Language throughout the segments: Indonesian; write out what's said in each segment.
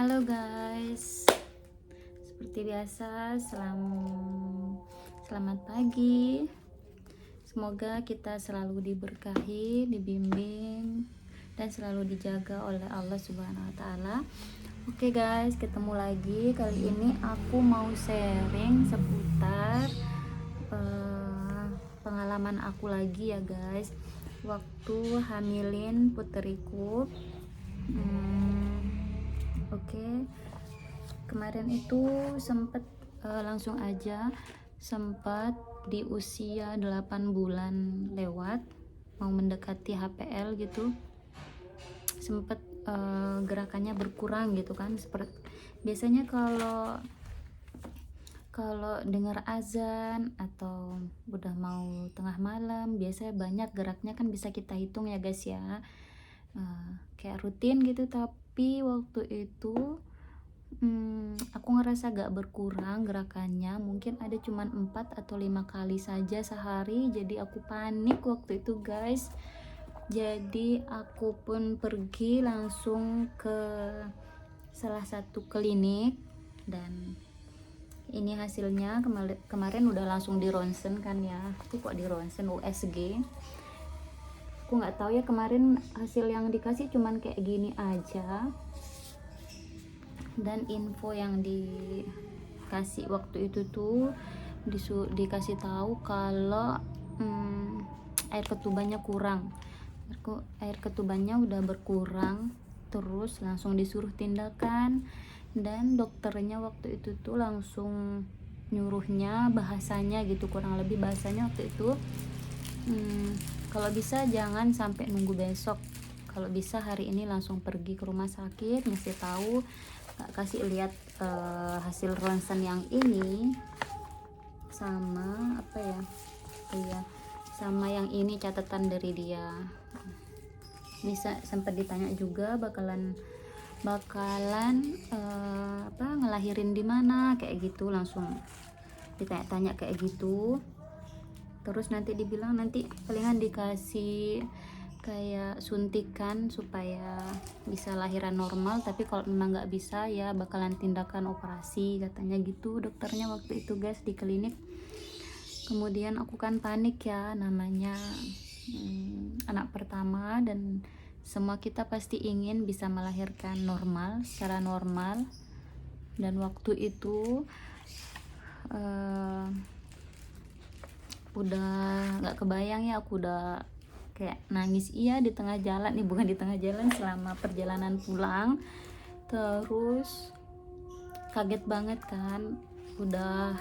Halo guys, seperti biasa, selamat pagi. Semoga kita selalu diberkahi, dibimbing, dan selalu dijaga oleh Allah Subhanahu wa Ta'ala. Oke guys, ketemu lagi. Kali ini aku mau sharing seputar pengalaman aku lagi ya guys, waktu hamilin puteriku. Oke, kemarin itu sempet langsung aja sempat di usia 8 bulan lewat, mau mendekati HPL gitu, sempet gerakannya berkurang gitu kan. Seperti biasanya kalau dengar azan atau udah mau tengah malam, biasanya banyak geraknya kan, bisa kita hitung ya guys ya. Kayak rutin gitu, tapi waktu itu aku ngerasa gak berkurang gerakannya, mungkin ada cuman 4 atau 5 kali saja sehari. Jadi aku panik waktu itu guys, jadi aku pun pergi langsung ke salah satu klinik, dan ini hasilnya. Kemarin udah langsung di ronsen kan ya, aku kok di ronsen USG, aku nggak tahu ya, kemarin hasil yang dikasih cuman kayak gini aja. Dan info yang dikasih waktu itu tuh dikasih tahu kalau air ketubannya kurang, air ketubannya udah berkurang, terus langsung disuruh tindakan. Dan dokternya waktu itu tuh langsung nyuruhnya, bahasanya gitu, kurang lebih bahasanya waktu itu, kalau bisa jangan sampai nunggu besok, kalau bisa hari ini langsung pergi ke rumah sakit, mesti tahu, kasih lihat hasil ronsen yang ini sama apa ya, iya, sama yang ini catatan dari dia. Bisa sempat ditanya juga bakalan ngelahirin di mana kayak gitu, langsung ditanya-tanya kayak gitu. Terus nanti dibilang nanti palingan dikasih kayak suntikan supaya bisa lahiran normal, tapi kalau memang nggak bisa ya bakalan tindakan operasi, katanya gitu dokternya waktu itu guys di klinik. Kemudian aku kan panik ya, namanya anak pertama, dan semua kita pasti ingin bisa melahirkan normal, secara normal. Dan waktu itu udah nggak kebayang ya, aku udah kayak nangis di tengah jalan nih, bukan di tengah jalan, selama perjalanan pulang. Terus kaget banget kan, udah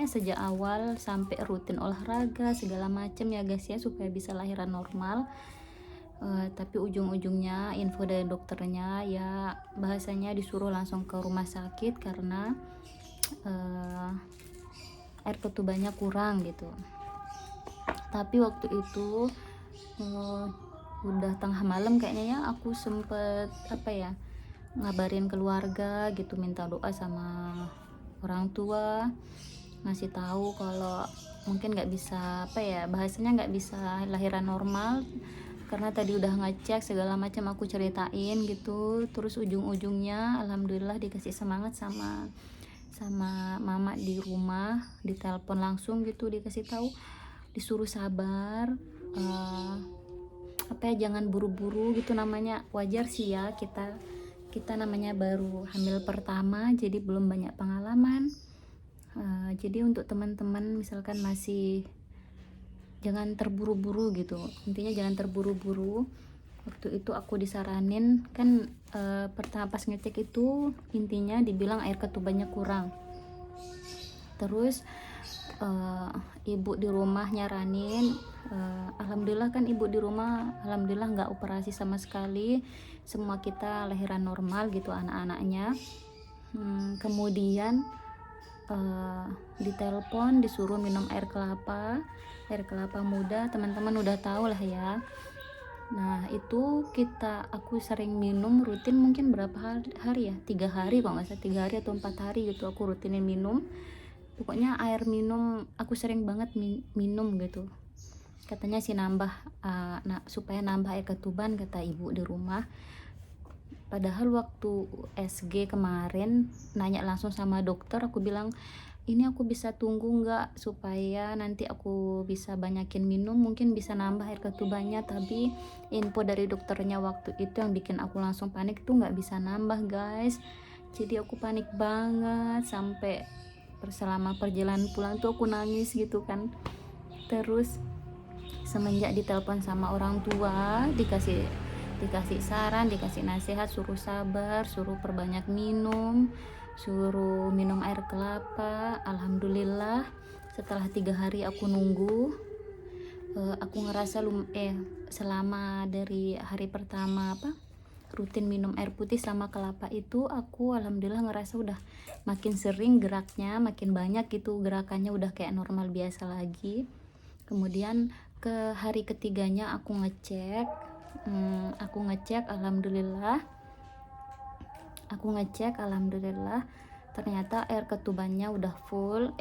sejak awal sampai rutin olahraga segala macem ya guys ya, supaya bisa lahiran normal. Tapi ujung-ujungnya info dari dokternya ya, bahasanya disuruh langsung ke rumah sakit karena air ketubannya kurang gitu. Tapi waktu itu udah tengah malam kayaknya ya, aku sempet ngabarin keluarga gitu, minta doa sama orang tua, ngasih tahu kalau mungkin nggak bisa bahasanya nggak bisa lahiran normal, karena tadi udah ngecek segala macam, aku ceritain gitu. Terus ujung-ujungnya alhamdulillah dikasih semangat sama mama di rumah, ditelepon langsung gitu, dikasih tahu, disuruh sabar, jangan buru-buru gitu. Namanya wajar sih ya, kita namanya baru hamil pertama, jadi belum banyak pengalaman. Jadi untuk teman-teman misalkan masih, jangan terburu-buru gitu, intinya jangan terburu-buru. Waktu itu aku disaranin kan, pertama pas ngecek itu intinya dibilang air ketubannya kurang. Terus ibu di rumah nyaranin, alhamdulillah kan ibu di rumah alhamdulillah nggak operasi sama sekali, semua kita lahiran normal gitu anak-anaknya. Kemudian ditelepon disuruh minum air kelapa muda, teman-teman udah tahu lah ya. Nah itu aku sering minum rutin, mungkin berapa hari ya, 3 hari kalau nggak salah, 3 hari atau 4 hari gitu aku rutinin minum. Pokoknya air minum aku sering banget minum gitu, katanya sih nambah supaya nambah air ketuban, kata ibu di rumah. Padahal waktu USG kemarin nanya langsung sama dokter, aku bilang ini aku bisa tunggu nggak supaya nanti aku bisa banyakin minum, mungkin bisa nambah air ketubannya. Tapi info dari dokternya waktu itu yang bikin aku langsung panik tuh nggak bisa nambah guys. Jadi aku panik banget, sampai selama perjalanan pulang tuh aku nangis gitu kan. Terus semenjak ditelepon sama orang tua, dikasih saran, dikasih nasihat, suruh sabar, suruh perbanyak minum, suruh minum air kelapa. Alhamdulillah setelah 3 hari aku nunggu, aku ngerasa selama dari hari pertama rutin minum air putih sama kelapa itu, aku alhamdulillah ngerasa udah makin sering geraknya, makin banyak gitu gerakannya, udah kayak normal biasa lagi. Kemudian ke hari ketiganya aku ngecek, alhamdulillah ternyata air ketubannya udah full,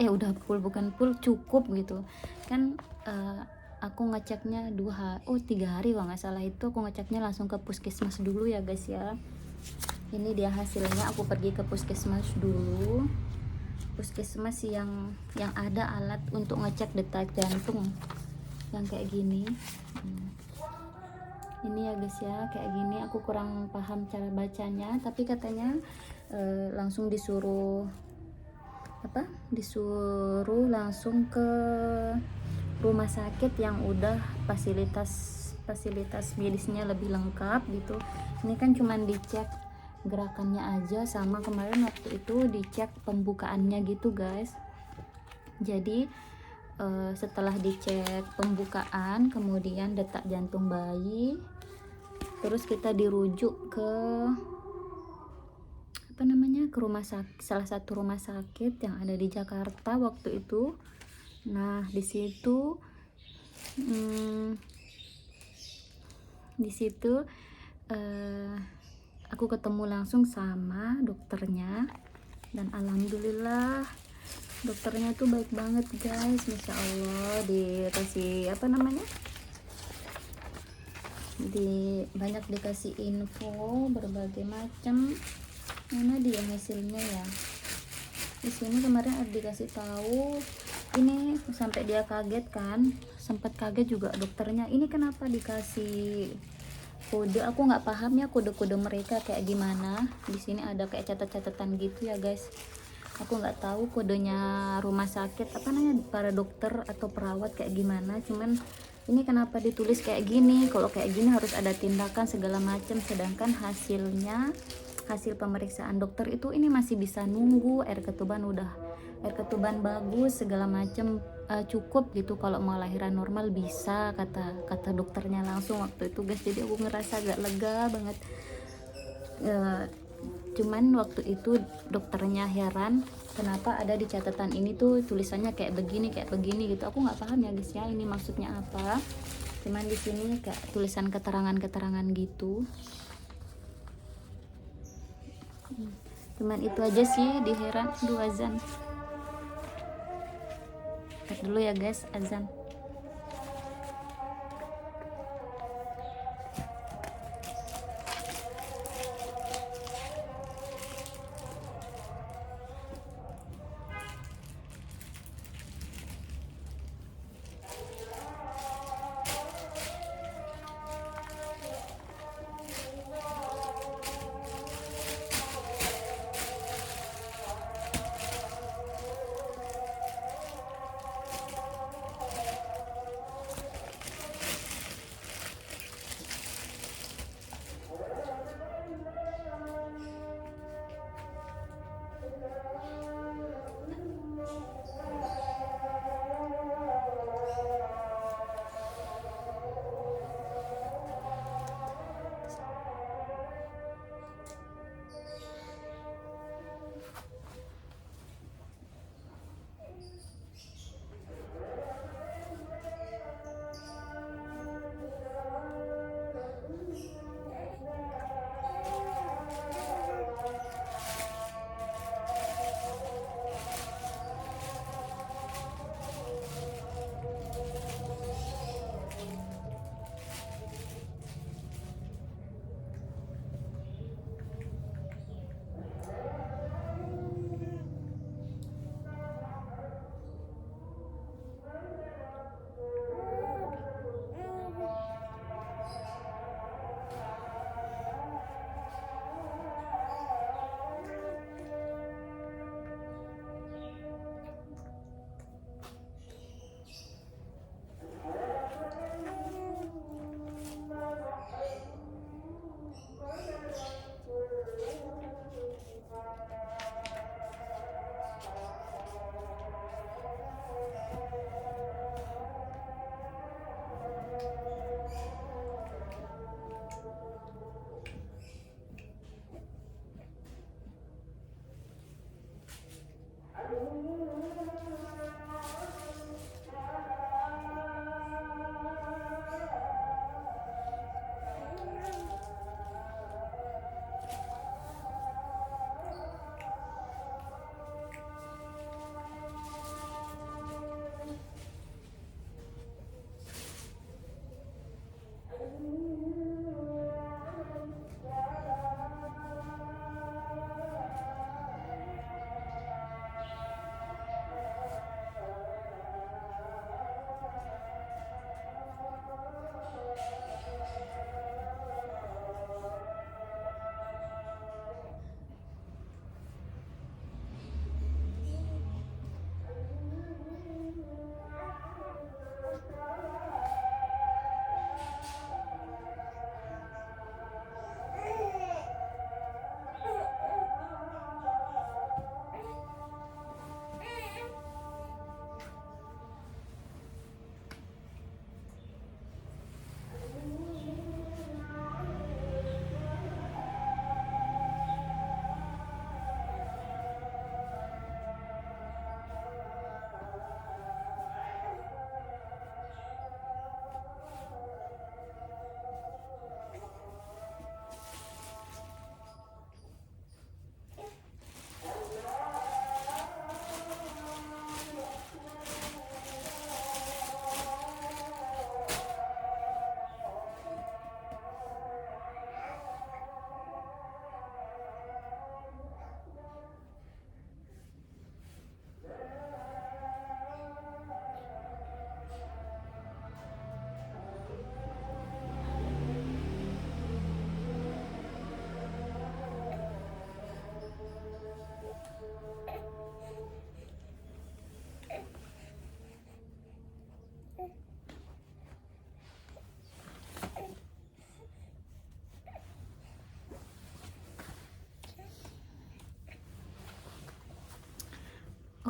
cukup gitu kan. Aku ngeceknya 3 hari kalau nggak salah, itu aku ngeceknya langsung ke puskesmas dulu ya guys ya. Ini dia hasilnya, aku pergi ke puskesmas dulu, puskesmas yang ada alat untuk ngecek detak jantung yang kayak gini. Ini ya guys ya, kayak gini. Aku kurang paham cara bacanya, tapi katanya langsung disuruh langsung ke rumah sakit yang udah fasilitas medisnya lebih lengkap gitu. Ini kan cuman dicek gerakannya aja, sama kemarin waktu itu dicek pembukaannya gitu guys. Jadi setelah dicek pembukaan, kemudian detak jantung bayi, terus kita dirujuk ke salah satu rumah sakit yang ada di Jakarta waktu itu. Nah di situ aku ketemu langsung sama dokternya, dan alhamdulillah dokternya tuh baik banget guys, masya Allah. Dikasih banyak dikasih info berbagai macam. Mana dia hasilnya ya, di sini kemarin ada dikasih tahu. Ini sampai dia kaget kan, sempat kaget juga dokternya, ini kenapa dikasih kode. Aku nggak paham ya kode-kode mereka kayak gimana. Di sini ada kayak catatan gitu ya guys. Aku nggak tahu kodenya rumah sakit para dokter atau perawat kayak gimana. Cuman ini kenapa ditulis kayak gini, kalau kayak gini harus ada tindakan segala macam. Sedangkan hasil pemeriksaan dokter itu ini masih bisa nunggu, air ketuban bagus segala macam, cukup gitu. Kalau mau lahiran normal bisa, kata dokternya langsung waktu itu guys. Jadi aku ngerasa agak lega banget. Cuman waktu itu dokternya heran kenapa ada di catatan ini tuh tulisannya kayak begini gitu. Aku nggak paham ya guys ya, ini maksudnya apa. Cuman di sini kayak tulisan keterangan gitu. Cuman itu aja sih, diheran. Azan dulu ya guys, azan.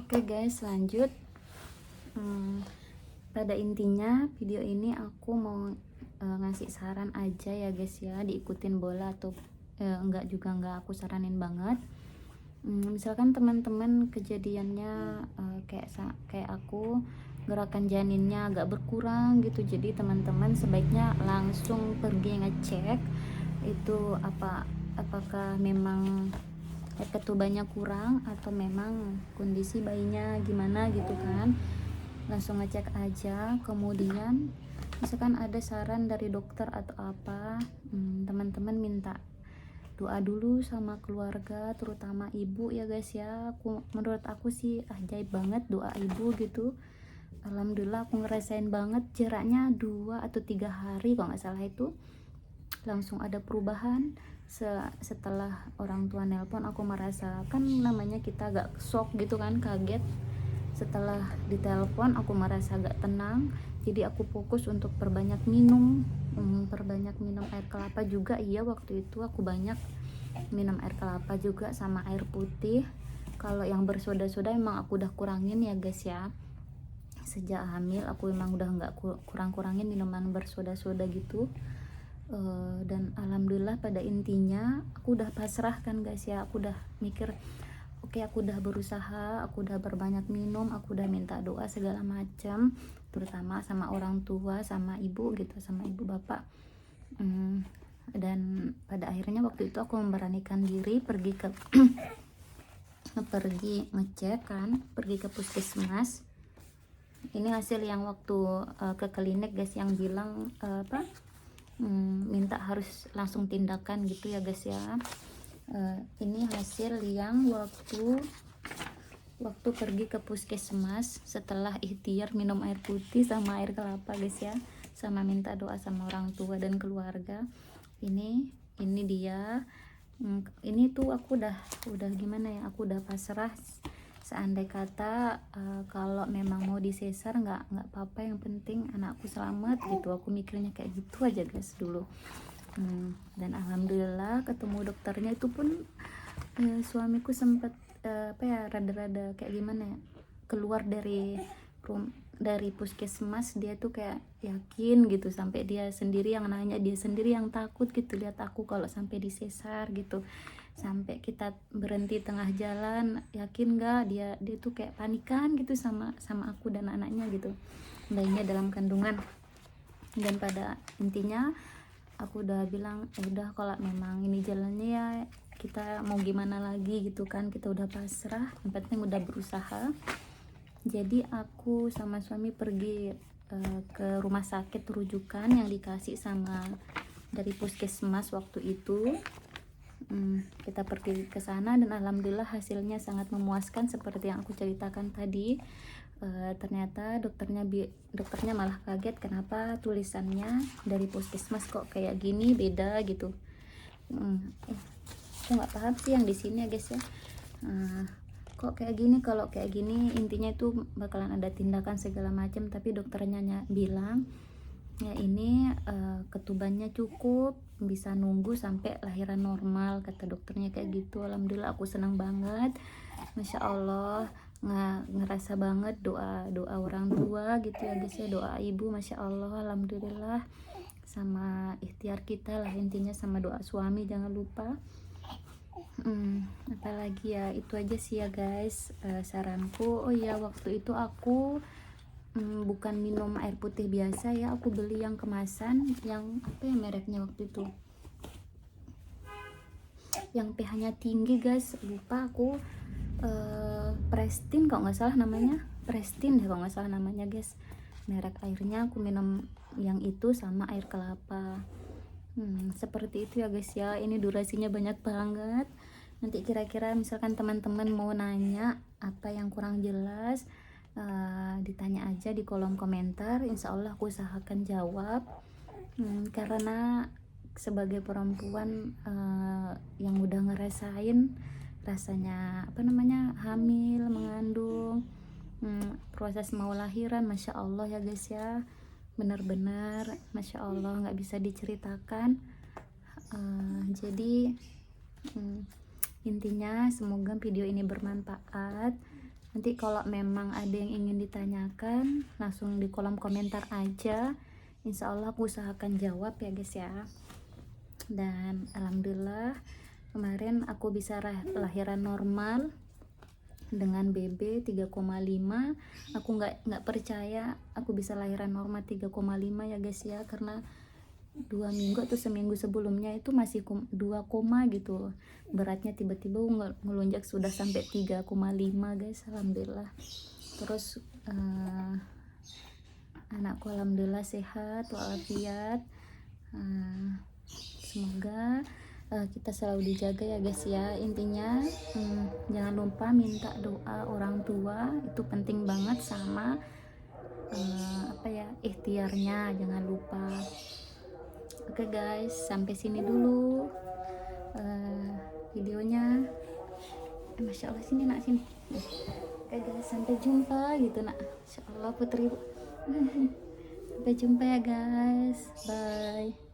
Oke guys, lanjut. Pada intinya video ini aku mau ngasih saran aja ya guys ya, diikutin bola atau enggak juga enggak aku saranin banget. Misalkan teman-teman kejadiannya kayak aku, gerakan janinnya agak berkurang gitu, jadi teman-teman sebaiknya langsung pergi ngecek itu apakah memang air ketubannya kurang atau memang kondisi bayinya gimana gitu kan. Langsung ngecek aja. Kemudian misalkan ada saran dari dokter atau apa, teman-teman minta doa dulu sama keluarga, terutama ibu ya guys ya. Menurut aku sih ajaib banget doa ibu gitu. Alhamdulillah aku ngerasain banget jaraknya 2 atau 3 hari kalau nggak salah itu langsung ada perubahan. Setelah orang tua nelpon, aku merasakan, namanya kita agak shock gitu kan, kaget. Setelah ditelepon aku merasa agak tenang, jadi aku fokus untuk perbanyak minum air kelapa juga. Iya, waktu itu aku banyak minum air kelapa juga sama air putih. Kalau yang bersoda-soda emang aku udah kurangin ya guys ya. Sejak hamil aku emang udah nggak kurang-kurangin minuman bersoda-soda gitu. Dan alhamdulillah pada intinya aku udah pasrah kan guys ya. Aku udah mikir, oke, aku udah berusaha, aku udah berbanyak minum, aku udah minta doa segala macam, terutama sama orang tua, sama ibu gitu, sama ibu bapak. Dan pada akhirnya waktu itu aku memberanikan diri pergi ke ngecek kan, pergi ke puskesmas. Ini hasil yang waktu ke klinik guys, yang bilang minta harus langsung tindakan gitu ya guys ya. Ini hasil yang waktu pergi ke puskesmas setelah ikhtiar minum air putih sama air kelapa guys ya, sama minta doa sama orang tua dan keluarga. Ini dia. Ini tuh aku udah gimana ya, aku udah pasrah. Seandai kata kalau memang mau disesar nggak apa-apa, yang penting anakku selamat gitu, aku mikirnya kayak gitu aja guys dulu. Dan alhamdulillah ketemu dokternya itu pun suamiku sempat rada-rada kayak gimana ya, keluar dari puskesmas dia tuh kayak yakin gitu, sampai dia sendiri yang nanya, dia sendiri yang takut gitu lihat aku kalau sampai disesar gitu. Sampai kita berhenti tengah jalan, yakin nggak, dia tuh kayak panikan gitu sama aku dan anaknya gitu, bayinya dalam kandungan. Dan pada intinya aku udah bilang udah, kalau memang ini jalannya ya kita mau gimana lagi gitu kan, kita udah pasrah, yang penting udah berusaha. Jadi aku sama suami pergi ke rumah sakit rujukan yang dikasih sama dari puskesmas waktu itu. Kita pergi ke sana dan alhamdulillah hasilnya sangat memuaskan seperti yang aku ceritakan tadi. Ternyata dokternya malah kaget kenapa tulisannya dari puskesmas kok kayak gini, beda gitu. Aku nggak paham sih yang di sini ya guys ya. Kok kayak gini, kalau kayak gini intinya itu bakalan ada tindakan segala macam, tapi dokternya bilang ya ini ketubannya cukup, bisa nunggu sampai lahiran normal, kata dokternya kayak gitu. Alhamdulillah aku senang banget, masya Allah, ngerasa banget doa orang tua gitu ya guys ya, doa ibu, masya Allah, alhamdulillah, sama ikhtiar kita lah intinya, sama doa suami jangan lupa. Apalagi ya, itu aja sih ya guys saranku. Oh ya, waktu itu aku bukan minum air putih biasa ya, aku beli yang kemasan, yang apa ya mereknya waktu itu, yang pH-nya tinggi guys, lupa aku. Prestin kalau nggak salah namanya, Prestin deh kalau nggak salah namanya guys, merek airnya. Aku minum yang itu sama air kelapa. Seperti itu ya guys ya. Ini durasinya banyak banget. Nanti kira-kira misalkan teman-teman mau nanya apa yang kurang jelas, ditanya aja di kolom komentar, insya Allah aku usahakan jawab. Karena sebagai perempuan yang udah ngerasain rasanya hamil, mengandung, proses mau lahiran, masya Allah ya guys ya, benar-benar masya Allah, nggak bisa diceritakan. Jadi intinya semoga video ini bermanfaat. Nanti kalau memang ada yang ingin ditanyakan langsung di kolom komentar aja, insya Allah aku usahakan jawab ya guys ya. Dan alhamdulillah kemarin aku bisa lahiran normal dengan BB 3,5. Aku nggak percaya aku bisa lahiran normal 3,5 ya guys ya, karena 2 minggu atau seminggu sebelumnya itu masih 2, gitu beratnya, tiba-tiba ngelonjak sudah sampai 3,5 guys. Alhamdulillah. Terus anakku alhamdulillah sehat walafiat. Semoga kita selalu dijaga ya guys ya. Intinya jangan lupa minta doa orang tua, itu penting banget, sama ikhtiarnya jangan lupa. Oke guys, sampai sini dulu videonya. Masya Allah, sini nak, sini. Oke guys, sampai jumpa gitu nak. Masya Allah putri. Sampai jumpa ya guys, bye.